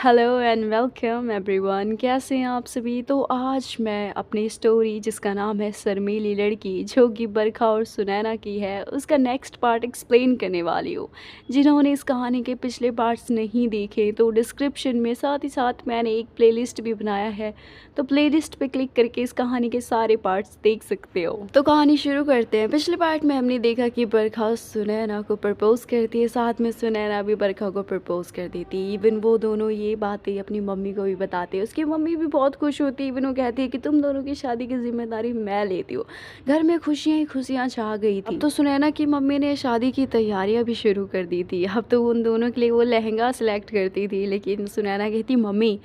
Hello and welcome everyone. कैसे हैं आप सभी। तो आज मैं अपनी स्टोरी जिसका नाम है शर्मीली लड़की, जो कि बरखा और सुनैना की है, उसका नेक्स्ट पार्ट एक्सप्लेन करने वाली हूँ। जिन्होंने इस कहानी के पिछले पार्ट्स नहीं देखे तो डिस्क्रिप्शन में साथ ही साथ मैंने एक प्लेलिस्ट भी बनाया है, तो प्लेलिस्ट पे क्लिक करके इस कहानी के सारे पार्ट्स देख सकते हो। तो कहानी शुरू करते हैं। पिछले पार्ट में हमने देखा कि बरखा सुनैना को प्रपोज करती है, साथ में सुनैना भी बरखा को प्रपोज कर देती है। इवन वो दोनों ये बातें अपनी मम्मी को भी बताते हैं। उसकी मम्मी भी बहुत खुश होती है। इवन वो कहती है कि तुम दोनों की शादी की जिम्मेदारी मैं लेती हूँ। घर में खुशियाँ ही खुशियाँ छा गई थी। अब तो सुनैना की मम्मी ने शादी की तैयारियां भी शुरू कर दी थी। अब तो उन दोनों के लिए वो लहंगा सेलेक्ट करती थी, लेकिन सुनैना कहती मम्मी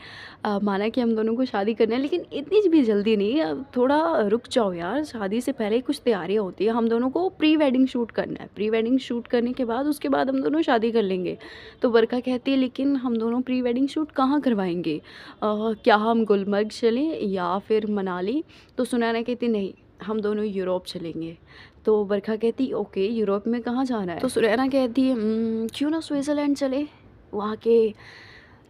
माना कि हम दोनों को शादी करना है, लेकिन इतनी भी जल्दी नहीं, अब थोड़ा रुक जाओ यार। शादी से पहले कुछ तैयारियां होती है, हम दोनों को प्री वेडिंग शूट करना है। प्री वेडिंग शूट करने के बाद उसके बाद हम दोनों शादी कर लेंगे। तो बरखा कहती है लेकिन हम दोनों प्री वेडिंग शूट कहाँ करवाएंगे, क्या हम गुलमर्ग चलें या फिर मनाली। तो सुनैना कहती नहीं, हम दोनों यूरोप चलेंगे। तो बरखा कहती ओके, यूरोप में कहाँ जाना है। तो सुनैना कहती है क्यों ना स्विट्ज़रलैंड चले। वहाँ के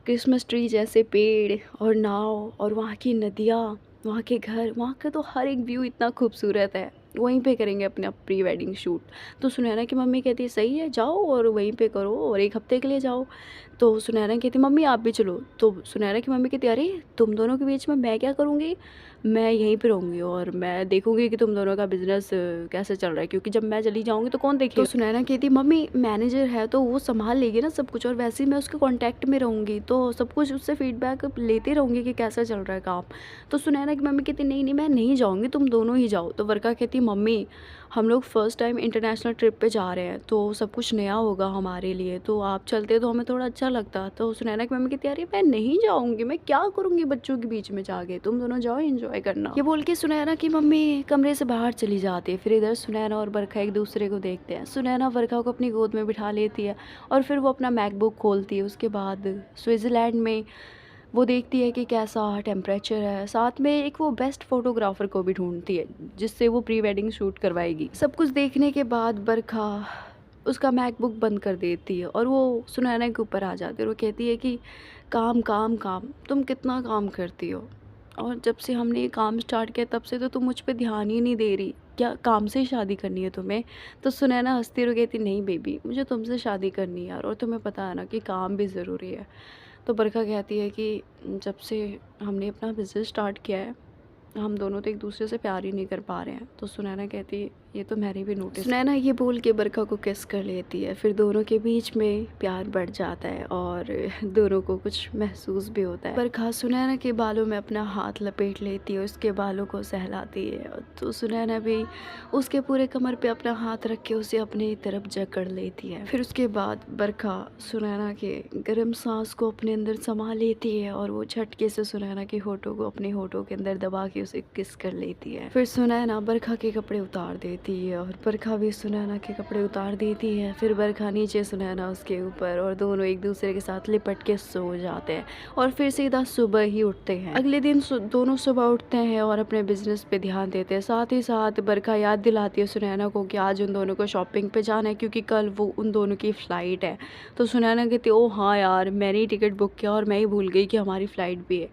क्रिसमस ट्री जैसे पेड़ और नाव और वहाँ की नदियाँ, वहाँ के घर, वहाँ का तो हर एक व्यू इतना खूबसूरत है। वहीं पे करेंगे अपना प्री वेडिंग शूट। तो सुनैना की मम्मी कहती है सही है, जाओ और वहीं पे करो और 1 हफ्ते के लिए जाओ। तो सुनैना कहती मम्मी आप भी चलो। तो सुनैना की मम्मी कहती अरे तुम दोनों के बीच में मैं क्या करूँगी, मैं यहीं पे रहूँगी और मैं देखूँगी कि तुम दोनों का बिजनेस कैसे चल रहा है, क्योंकि जब मैं चली जाऊँगी तो कौन देखेगा। तो सुनैना कहती मम्मी मैनेजर है तो वो संभाल लेगी ना सब कुछ, और वैसे ही मैं उसके कांटेक्ट में रहूँगी तो सब कुछ उससे फीडबैक लेते रहूँगी कि कैसा चल रहा है काम। तो सुनैना की मम्मी कहती नहीं नहीं मैं नहीं जाऊँगी, तुम दोनों ही जाओ। तो वर्षा कहती मम्मी हम लोग फ़र्स्ट टाइम इंटरनेशनल ट्रिप पे जा रहे हैं तो सब कुछ नया होगा हमारे लिए, तो आप चलते तो हमें थोड़ा अच्छा लगता। तो सुनैना की मम्मी कहती अरे मैं नहीं जाऊँगी, मैं क्या करूँगी बच्चों के बीच में जाके, तुम दोनों जाओ एंजॉय करना। ये बोल के सुनैना की मम्मी कमरे से बाहर चली जाती है। फिर इधर सुनैना और बरखा एक दूसरे को देखते हैं। सुनैना बरखा को अपनी गोद में बिठा लेती है और फिर वो अपना मैकबुक खोलती है। उसके बाद स्विट्ज़रलैंड में वो देखती है कि कैसा टेम्परेचर है, साथ में एक वो बेस्ट फोटोग्राफर को भी ढूंढती है जिससे वो प्री वेडिंग शूट करवाएगी। सब कुछ देखने के बाद बरखा उसका मैकबुक बंद कर देती है और वो सुनैना के ऊपर आ जाती है और वो कहती है कि काम काम काम, तुम कितना काम करती हो, और जब से हमने ये काम स्टार्ट किया तब से तो तुम मुझ पे ध्यान ही नहीं दे रही, क्या काम से ही शादी करनी है तुम्हें। तो सुनैना हंसती हुई कहती नहीं बेबी, मुझे तुमसे शादी करनी है यार, और तुम्हें पता है ना कि काम भी ज़रूरी है। तो बरखा कहती है कि जब से हमने अपना बिज़नेस स्टार्ट किया है हम दोनों तो एक दूसरे से प्यार ही नहीं कर पा रहे हैं। तो सुनैना कहती है ये तो मैंने भी नोटिस। सुनैना ये बोल के बरखा को किस कर लेती है। फिर दोनों के बीच में प्यार बढ़ जाता है और दोनों को कुछ महसूस भी होता है। बरखा सुनैना के बालों में अपना हाथ लपेट लेती है, उसके बालों को सहलाती है। तो सुनैना भी उसके पूरे कमर पे अपना हाथ रख के उसे अपनी तरफ जकड़ लेती है। फिर उसके बाद बरखा सुनैना के गर्म सांस को अपने अंदर समा लेती है और वो झटके से सुनैना के होठों को अपने होठों के अंदर दबा के उसे किस कर लेती है। फिर सुनैना बरखा के कपड़े उतार देती है और बरखा भी सुनैना के कपड़े उतार देती है। फिर बरखा नीचे, सुनैना उसके ऊपर, और दोनों एक दूसरे के साथ लिपट के सो जाते हैं और फिर सीधा सुबह ही उठते हैं। अगले दिन दोनों सुबह उठते हैं और अपने बिजनेस पे ध्यान देते हैं। साथ ही साथ बरखा याद दिलाती है सुनैना को कि आज उन दोनों को शॉपिंग पे जाना है क्योंकि कल वो उन दोनों की फ़्लाइट है। तो सुनैना कहती है ओ हाँ यार, मैंने ही टिकट बुक किया और मैं ही भूल गई कि हमारी फ़्लाइट भी है।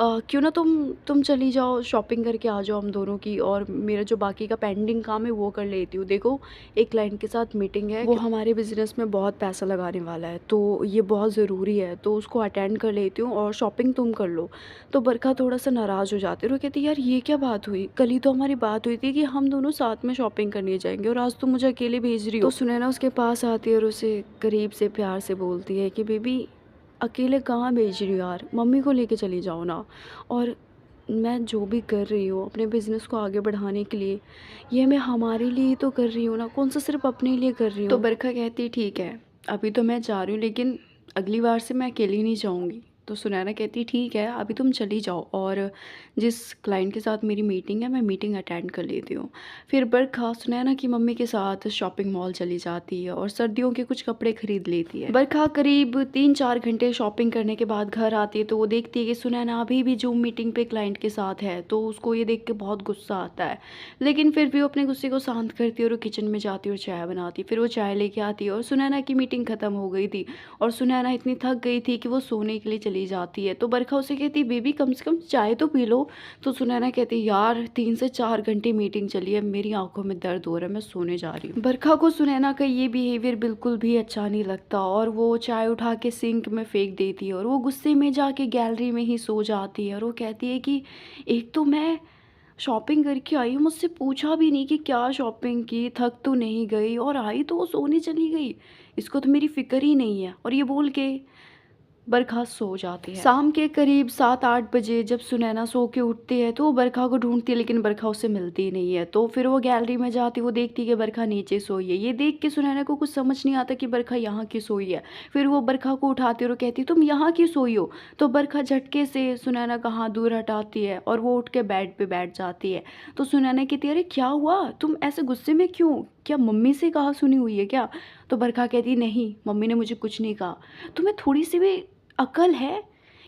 क्यों ना तुम चली जाओ, शॉपिंग करके आ जाओ हम दोनों की, और मेरा जो बाकी का पेंडिंग काम है वो कर लेती हूँ। देखो एक क्लाइंट के साथ मीटिंग है, वो हमारे बिजनेस में बहुत पैसा लगाने वाला है तो ये बहुत ज़रूरी है, तो उसको अटेंड कर लेती हूँ और शॉपिंग तुम कर लो। तो बरखा थोड़ा सा नाराज़ हो जाती है और कहती है यार ये क्या बात हुई, कल ही तो हमारी बात हुई थी कि हम दोनों साथ में शॉपिंग करने जाएंगे और आज तुम मुझे अकेले भेज रही हो। तो सुनैना उसके पास आती है और उसे करीब से प्यार से बोलती है कि बेबी अकेले कहाँ भेज रही हो यार, मम्मी को लेके चली जाओ ना। और मैं जो भी कर रही हूँ अपने बिज़नेस को आगे बढ़ाने के लिए, ये मैं हमारे लिए ही तो कर रही हूँ ना, कौन सा सिर्फ अपने लिए कर रही हूँ। तो बरखा कहती ठीक है अभी तो मैं जा रही हूँ, लेकिन अगली बार से मैं अकेली नहीं जाऊँगी। तो सुनैना कहती ठीक है अभी तुम चली जाओ, और जिस क्लाइंट के साथ मेरी मीटिंग है मैं मीटिंग अटेंड कर लेती हूँ। फिर बरखा सुनैना की मम्मी के साथ शॉपिंग मॉल चली जाती है और सर्दियों के कुछ कपड़े खरीद लेती है। बरखा करीब 3-4 घंटे शॉपिंग करने के बाद घर आती है तो वो देखती है कि सुनैना अभी भी जूम मीटिंग पे क्लाइंट के साथ है। तो उसको ये देख के बहुत गुस्सा आता है, लेकिन फिर भी वो अपने गुस्से को शांत करती है और वो किचन में जाती है और चाय बनाती है। फिर वो चाय लेके आती है और सुनैना की मीटिंग ख़त्म हो गई थी और सुनैना इतनी थक गई थी कि वो सोने के लिए चली चली जाती है। तो बरखा उसे कहती है बेबी कम से कम चाय तो पी लो। तो सुनैना कहती है यार 3 से 4 घंटे मीटिंग चली है, मेरी आंखों में दर्द हो रहा है, मैं सोने जा रही हूँ। बरखा को सुनैना का ये बिहेवियर बिल्कुल भी अच्छा नहीं लगता और वो चाय उठा के सिंक में फेंक देती है और वो गुस्से में जाके गैलरी में ही सो जाती है। और वो कहती है कि एक तो मैं शॉपिंग करके आई हूँ, मुझसे पूछा भी नहीं कि क्या शॉपिंग की, थक तो नहीं गई, और आई तो वो सोने चली गई, इसको तो मेरी फिक्र ही नहीं है। और ये बोल के बरखा सो जाती है। शाम के करीब 7-8 बजे जब सुनैना सो के उठती है तो वो बरखा को ढूंढती है, लेकिन बरखा उससे मिलती नहीं है। तो फिर वो गैलरी में जाती, वो देखती है कि बरखा नीचे सोई है। ये देख के सुनैना को कुछ समझ नहीं आता कि बरखा यहाँ क्यों सोई है। फिर वो बरखा को उठाती है और कहती है तुम यहाँ क्यों सोई हो। तो बरखा झटके से सुनैना का हाथ दूर हटाती है और वो उठ के बेड पे बैठ जाती है। तो सुनैना कहती है अरे क्या हुआ, तुम ऐसे गुस्से में क्यों, क्या मम्मी से कहा सुनी हुई है क्या। तो बरखा कहती नहीं, मम्मी ने मुझे कुछ नहीं कहा। तुम्हें थोड़ी सी भी अकल है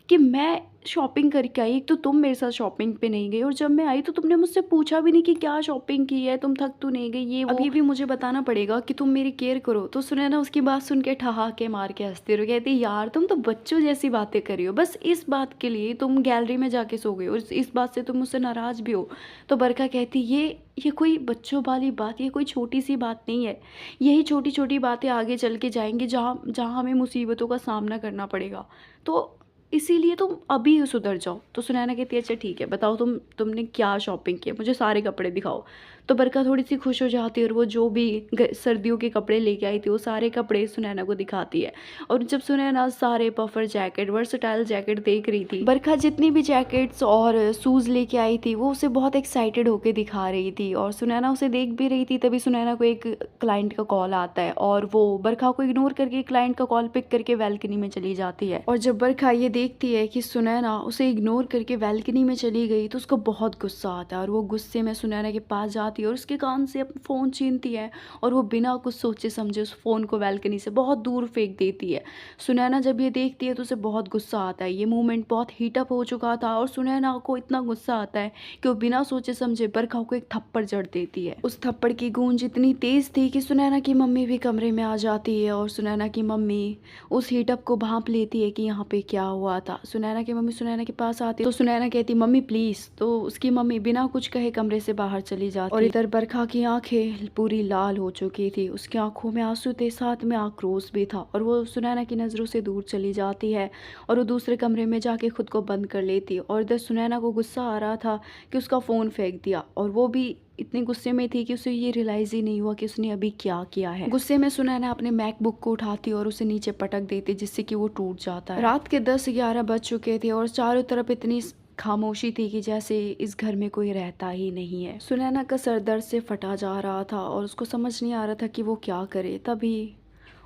कि मैं शॉपिंग करके आई, एक तो तुम मेरे साथ शॉपिंग पे नहीं गई और जब मैं आई तो तुमने मुझसे पूछा भी नहीं कि क्या शॉपिंग की है, तुम थक तो नहीं गई, ये अभी भी मुझे बताना पड़ेगा कि तुम मेरी केयर करो। तो सुनैना उसकी बात सुन के ठहाके मार के हंसती रही, कहती यार तुम तो बच्चों जैसी बातें कर रही हो, बस इस बात के लिए तुम गैलरी में जाके सो गई और इस बात से तुम मुझसे नाराज़ भी हो। तो बरखा कहती ये कोई बच्चों वाली बात, ये कोई छोटी सी बात नहीं है, यही छोटी छोटी बातें आगे चल के जाएंगी जहाँ जहाँ हमें मुसीबतों का सामना करना पड़ेगा, तो इसीलिए तुम अभी सुधर जाओ। तो सुनैना कहती है अच्छा ठीक है, बताओ तुमने क्या शॉपिंग की, मुझे सारे कपड़े दिखाओ। तो बरखा थोड़ी सी खुश हो जाती है और वो जो भी सर्दियों के कपड़े लेके आई थी वो सारे कपड़े सुनैना को दिखाती है। और जब सुनैना सारे पफर जैकेट, वर्सटाइल जैकेट देख रही थी, बरखा जितनी भी जैकेट्स और शूज़ लेके आई थी वो उसे बहुत एक्साइटेड होकर दिखा रही थी और सुनैना उसे देख भी रही थी। तभी सुनैना को एक क्लाइंट का कॉल आता है और वो बरखा को इग्नोर करके क्लाइंट का कॉल पिक करके बैल्कनी में चली जाती है। और जब बरखा ये देखती है कि सुनैना उसे इग्नोर करके बैल्कनी में चली गई तो उसको बहुत गुस्सा आता है और वो गुस्से में सुनैना के पास जाती है और उसके कान से अपना फ़ोन छीनती है और वो बिना कुछ सोचे समझे उस फ़ोन को बैल्कनी से बहुत दूर फेंक देती है। सुनैना जब ये देखती है तो उसे बहुत गुस्सा आता है, ये मूवमेंट बहुत हीटअप हो चुका था और सुनैना को इतना गुस्सा आता है कि वो बिना सोचे समझे बरखा को एक थप्पड़ जड़ देती है। उस थप्पड़ की गूंज इतनी तेज़ थी कि सुनैना की मम्मी भी कमरे में आ जाती है और सुनैना की मम्मी उस हीटअप को भांप लेती है कि यहाँ पे क्या हुआ था। सुनैना की मम्मी सुनैना के पास आती है तो सुनैना कहती मम्मी प्लीज़, तो उसकी मम्मी बिना कुछ कहे कमरे से बाहर चली जाती। और इधर बरखा की आंखें पूरी लाल हो चुकी थी, उसकी आंखों में आंसू थे, साथ में आक्रोश भी था और वो सुनैना की नज़रों से दूर चली जाती है और वो दूसरे कमरे में जाके खुद को बंद कर लेती है। और इधर सुनैना को गुस्सा आ रहा था कि उसका फ़ोन फेंक दिया और वो भी इतने गुस्से में थी कि उसे ये रियलाइज़ ही नहीं हुआ कि उसने अभी क्या किया है। गुस्से में सुनैना अपने मैकबुक को उठाती और उसे नीचे पटक देती जिससे कि वो टूट जाता है। रात के 10-11 बज चुके थे और चारों तरफ इतनी खामोशी थी कि जैसे इस घर में कोई रहता ही नहीं है। सुनैना का सर दर्द से फटा जा रहा था और उसको समझ नहीं आ रहा था कि वो क्या करे। तभी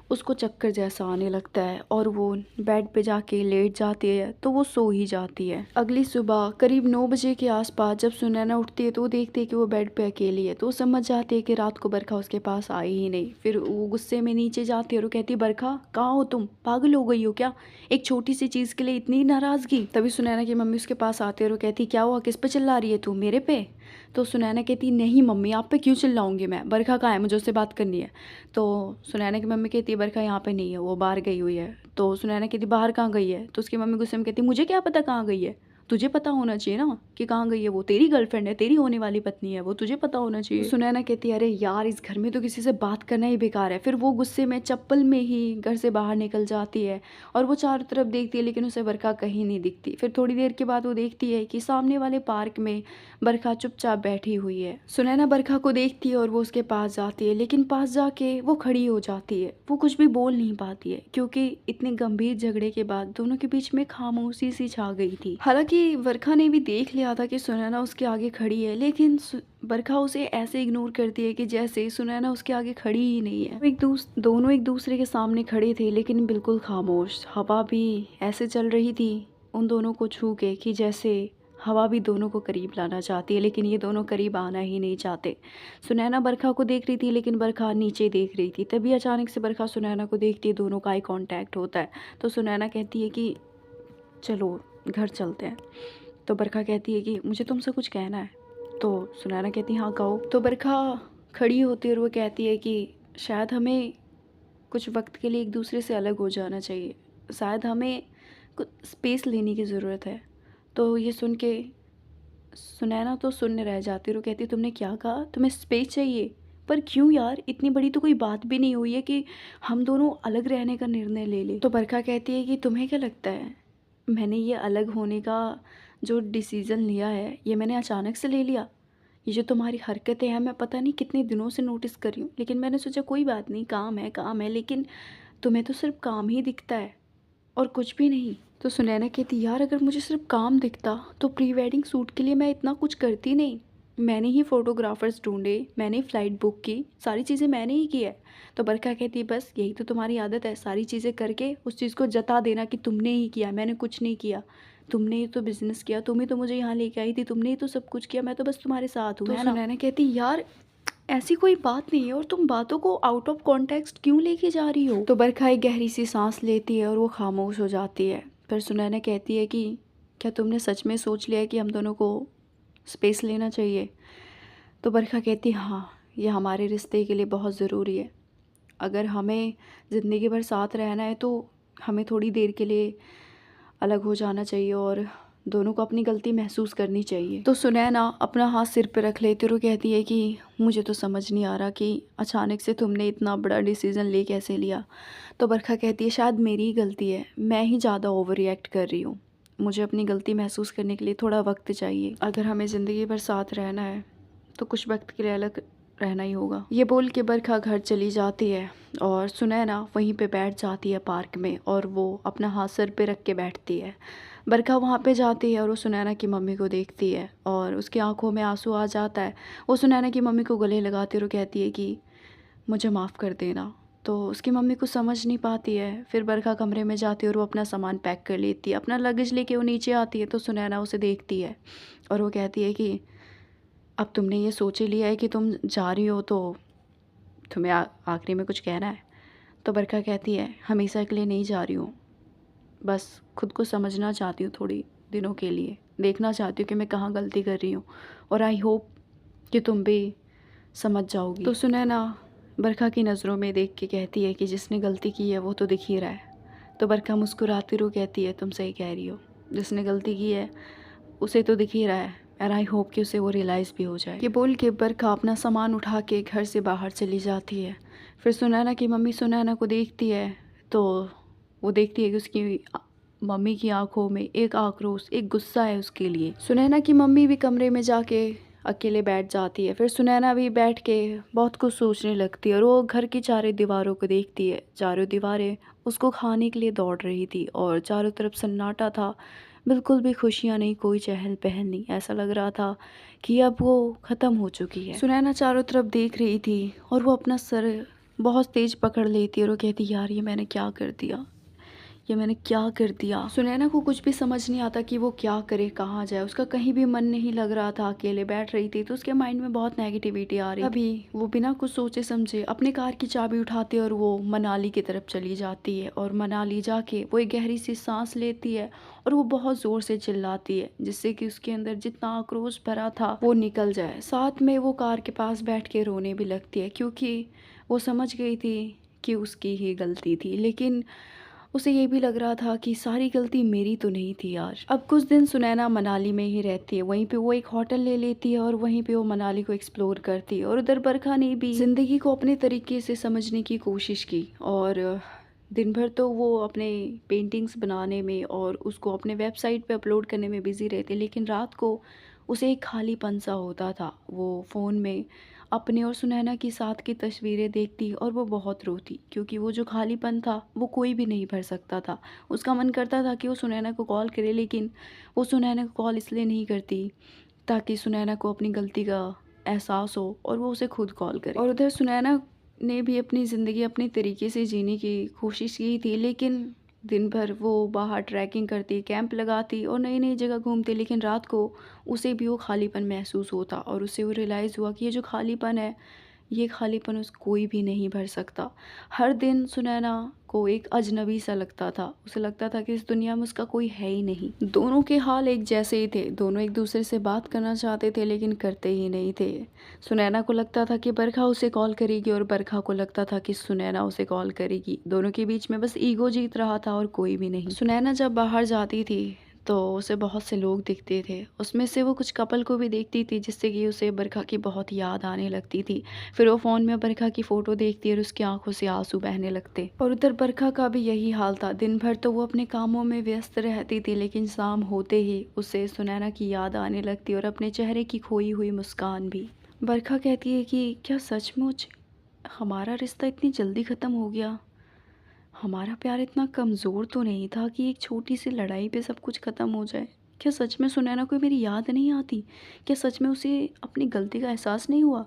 उसको चक्कर जैसा आने लगता है और वो बेड पे जाके लेट जाती है तो वो सो ही जाती है। अगली सुबह करीब 9 बजे के आसपास जब सुनैना उठती है तो वो देखती है कि वो बेड पे अकेली है, तो वो समझ जाती है कि रात को बरखा उसके पास आई ही नहीं। फिर वो गुस्से में नीचे जाती है और वो कहती है बरखा कहाँ हो तुम, पागल हो गई हो क्या, एक छोटी सी चीज़ के लिए इतनी नाराज़गी। तभी सुनैना की मम्मी उसके पास आती है और वो कहती क्या हुआ, किस पे चिल्ला रही है तू, मेरे पे। तो सुनैना कहती नहीं मम्मी आप पे क्यों चिल्लाऊंगी मैं, बरखा कहाँ है, मुझे उससे बात करनी है। तो सुनैना की मम्मी कहती है बरखा यहाँ पे नहीं है, वो बाहर गई हुई है। तो सुनैना कहती बाहर कहाँ गई है। तो उसकी मम्मी गुस्से में कहती मुझे क्या पता कहाँ गई है, तुझे पता होना चाहिए ना कि कहाँ गई है, वो तेरी गर्लफ्रेंड है, तेरी होने वाली पत्नी है, वो तुझे पता होना चाहिए। तो सुनैना कहती है अरे यार इस घर में तो किसी से बात करना ही बेकार है। फिर वो गुस्से में चप्पल में ही घर से बाहर निकल जाती है और वो चारों तरफ देखती है लेकिन उसे बरखा कहीं नहीं दिखती। फिर थोड़ी देर के बाद वो देखती है कि सामने वाले पार्क में बरखा चुपचाप बैठी हुई है। सुनैना बरखा को देखती है और वो उसके पास जाती है, लेकिन पास जाके वो खड़ी हो जाती है, वो कुछ भी बोल नहीं पाती है क्योंकि इतने गंभीर झगड़े के बाद दोनों के बीच में खामोशी सी छा गई थी। हालांकि बरखा ने भी देख लिया था कि सुनैना उसके आगे खड़ी है, लेकिन बरखा उसे ऐसे इग्नोर करती है कि जैसे सुनैना उसके आगे खड़ी ही नहीं है। दोनों एक दूसरे के सामने खड़े थे लेकिन बिल्कुल खामोश। हवा भी ऐसे चल रही थी उन दोनों को छू के कि जैसे हवा भी दोनों को करीब लाना चाहती है, लेकिन ये दोनों करीब आना ही नहीं चाहते। सुनैना बरखा को देख रही थी लेकिन बरखा नीचे देख रही थी। तभी अचानक से बरखा सुनैना को देखती है, दोनों का आई कांटेक्ट होता है। तो सुनैना कहती है कि चलो घर चलते हैं। तो बरखा कहती है कि मुझे तुमसे कुछ कहना है। तो सुनैना कहती है हाँ कहो। तो बरखा खड़ी होती है और वो कहती है कि शायद हमें कुछ वक्त के लिए एक दूसरे से अलग हो जाना चाहिए, शायद हमें कुछ स्पेस लेने की ज़रूरत है। तो ये सुन के सुनैना तो शून्य रह जाती है और वो कहती है तुमने क्या कहा? तुम्हें स्पेस चाहिए? पर क्यों यार? इतनी बड़ी तो कोई बात भी नहीं हुई है कि हम दोनों अलग रहने का निर्णय ले लें। तो बरखा कहती है कि तुम्हें क्या लगता है? मैंने ये अलग होने का जो डिसीज़न लिया है, ये मैंने अचानक से ले लिया? ये जो तुम्हारी हरकतें हैं मैं पता नहीं कितने दिनों से नोटिस कर रही हूँ, लेकिन मैंने सोचा कोई बात नहीं, काम है, लेकिन तुम्हें तो सिर्फ़ काम ही दिखता है और कुछ भी नहीं। तो सुनैना कहती यार अगर मुझे सिर्फ काम दिखता तो प्री वेडिंग शूट के लिए मैं इतना कुछ करती नहीं। मैंने ही फ़ोटोग्राफ़र्स ढूँढे, मैंने ही फ़्लाइट बुक की, सारी चीज़ें मैंने ही की है। तो बरखा कहती बस यही तो तुम्हारी आदत है, सारी चीज़ें करके उस चीज़ को जता देना कि तुमने ही किया, मैंने कुछ नहीं किया। तुमने ही तो बिज़नेस किया, तुम ही तो मुझे यहाँ लेके आई थी, तुमने ही तो सब कुछ किया, मैं तो बस तुम्हारे साथ हूँ, है ना? तो सुनैना कहती यार ऐसी कोई बात नहीं है और तुम बातों को आउट ऑफ कॉन्टेक्स्ट क्यों लेके जा रही हो? तो बरखा एक गहरी सी सांस लेती है और वो खामोश हो जाती है। फिर सुनैना कहती है कि क्या तुमने सच में सोच लिया है कि हम दोनों को स्पेस लेना चाहिए? तो बरखा कहती हाँ, ये हमारे रिश्ते के लिए बहुत ज़रूरी है। अगर हमें ज़िंदगी भर साथ रहना है तो हमें थोड़ी देर के लिए अलग हो जाना चाहिए और दोनों को अपनी गलती महसूस करनी चाहिए। तो सुनैना अपना हाथ सिर पे रख लेती और वो कहती है कि मुझे तो समझ नहीं आ रहा कि अचानक से तुमने इतना बड़ा डिसीज़न ले कैसे लिया। तो बरखा कहती है शायद मेरी ही गलती है, मैं ही ज़्यादा ओवर रिएक्ट कर रही हूँ। मुझे अपनी गलती महसूस करने के लिए थोड़ा वक्त चाहिए। अगर हमें ज़िंदगी भर साथ रहना है तो कुछ वक्त के लिए अलग रहना ही होगा। ये बोल के बरखा घर चली जाती है और सुनैना वहीं पे बैठ जाती है पार्क में और वो अपना हाथ सर पे रख के बैठती है। बरखा वहाँ पे जाती है और वो सुनैना की मम्मी को देखती है और उसकी आंखों में आंसू आ जाता है। वो सुनैना की मम्मी को गले लगाती है और कहती है कि मुझे माफ़ कर देना। तो उसकी मम्मी कुछ समझ नहीं पाती है। फिर बरखा कमरे में जाती है और वो अपना सामान पैक कर लेती है, अपना लगेज लेके वो नीचे आती है। तो सुनैना उसे देखती है और वो कहती है कि अब तुमने ये सोच ही लिया है कि तुम जा रही हो तो तुम्हें आखिरी में कुछ कहना है? तो बरखा कहती है हमेशा के लिए नहीं जा रही हूँ, बस खुद को समझना चाहती हूँ, थोड़ी दिनों के लिए देखना चाहती हूँ कि मैं कहाँ गलती कर रही हूँ और आई होप कि तुम भी समझ जाओगी। तो सुनैना बरखा की नज़रों में देख के कहती है कि जिसने गलती की है वो तो दिख ही रहा है। तो बरखा मुस्कुराती रो कहती है तुम सही कह रही हो, जिसने गलती की है उसे तो दिख ही रहा है और आई होप कि उसे वो रियलाइज़ भी हो जाए। ये बोल के बरखा अपना सामान उठा के घर से बाहर चली जाती है। फिर सुनैना की मम्मी सुनैना को देखती है तो वो देखती है कि उसकी मम्मी की आंखों में एक आक्रोश, एक गुस्सा है उसके लिए। सुनैना की मम्मी भी कमरे में जाके अकेले बैठ जाती है। फिर सुनैना भी बैठ के बहुत कुछ सोचने लगती है और वो घर की चारों दीवारों को देखती है। चारों दीवारें उसको खाने के लिए दौड़ रही थी और चारों तरफ सन्नाटा था, बिल्कुल भी खुशियाँ नहीं, कोई चहल पहल नहीं। ऐसा लग रहा था कि अब वो ख़त्म हो चुकी है। सुनैना चारों तरफ देख रही थी और वो अपना सर बहुत तेज़ पकड़ लेती है और वो कहती यार ये मैंने क्या कर दिया, ये मैंने क्या कर दिया। सुनैना को कुछ भी समझ नहीं आता कि वो क्या करे, कहाँ जाए। उसका कहीं भी मन नहीं लग रहा था, अकेले बैठ रही थी तो उसके माइंड में बहुत नेगेटिविटी आ रही। अभी वो बिना कुछ सोचे समझे अपने कार की चाबी उठाती है और वो मनाली की तरफ चली जाती है और मनाली जाके वो एक गहरी सी सांस लेती है और वो बहुत ज़ोर से चिल्लाती है जिससे कि उसके अंदर जितना आक्रोश भरा था वो निकल जाए। साथ में वो कार के पास बैठ के रोने भी लगती है क्योंकि वो समझ गई थी कि उसकी ही गलती थी, लेकिन उसे ये भी लग रहा था कि सारी गलती मेरी तो नहीं थी यार। अब कुछ दिन सुनैना मनाली में ही रहती है, वहीं पे वो एक होटल ले लेती है और वहीं पे वो मनाली को एक्सप्लोर करती है। और उधर बरखा ने भी ज़िंदगी को अपने तरीके से समझने की कोशिश की और दिन भर तो वो अपने पेंटिंग्स बनाने में और उसको अपने वेबसाइट पे अपलोड करने में बिज़ी रहती, लेकिन रात को उसे एक खालीपन सा होता था। वो फ़ोन में अपने और सुनैना की साथ की तस्वीरें देखती और वो बहुत रोती क्योंकि वो जो खालीपन था वो कोई भी नहीं भर सकता था। उसका मन करता था कि वो सुनैना को कॉल करे, लेकिन वो सुनैना को कॉल इसलिए नहीं करती ताकि सुनैना को अपनी गलती का एहसास हो और वो उसे खुद कॉल करे। और उधर सुनैना ने भी अपनी ज़िंदगी अपने तरीके से जीने की कोशिश की थी, लेकिन दिन भर वो बाहर ट्रैकिंग करती, कैंप लगाती और नई नई जगह घूमती, लेकिन रात को उसे भी वो खालीपन महसूस होता और उसे वो रियलाइज़ हुआ कि ये जो खालीपन है ये खालीपन उस कोई भी नहीं भर सकता। हर दिन सुनैना को एक अजनबी सा लगता था। उसे लगता था कि इस दुनिया में उसका कोई है ही नहीं। दोनों के हाल एक जैसे ही थे, दोनों एक दूसरे से बात करना चाहते थे लेकिन करते ही नहीं थे। सुनैना को लगता था कि बरखा उसे कॉल करेगी और बरखा को लगता था कि सुनैना उसे कॉल करेगी। दोनों के बीच में बस ईगो जीत रहा था और कोई भी नहीं। सुनैना जब बाहर जाती थी तो उसे बहुत से लोग दिखते थे। उसमें से वो कुछ कपल को भी देखती थी जिससे कि उसे बरखा की बहुत याद आने लगती थी। फिर वो फ़ोन में बरखा की फ़ोटो देखती और उसकी आंखों से आंसू बहने लगते। और उधर बरखा का भी यही हाल था। दिन भर तो वो अपने कामों में व्यस्त रहती थी लेकिन शाम होते ही उसे सुनैना की याद आने लगती और अपने चेहरे की खोई हुई मुस्कान भी। बरखा कहती है कि क्या सचमुच हमारा रिश्ता इतनी जल्दी ख़त्म हो गया? हमारा प्यार इतना कमज़ोर तो नहीं था कि एक छोटी सी लड़ाई पे सब कुछ ख़त्म हो जाए। क्या सच में सुनैना को मेरी याद नहीं आती? क्या सच में उसे अपनी गलती का एहसास नहीं हुआ?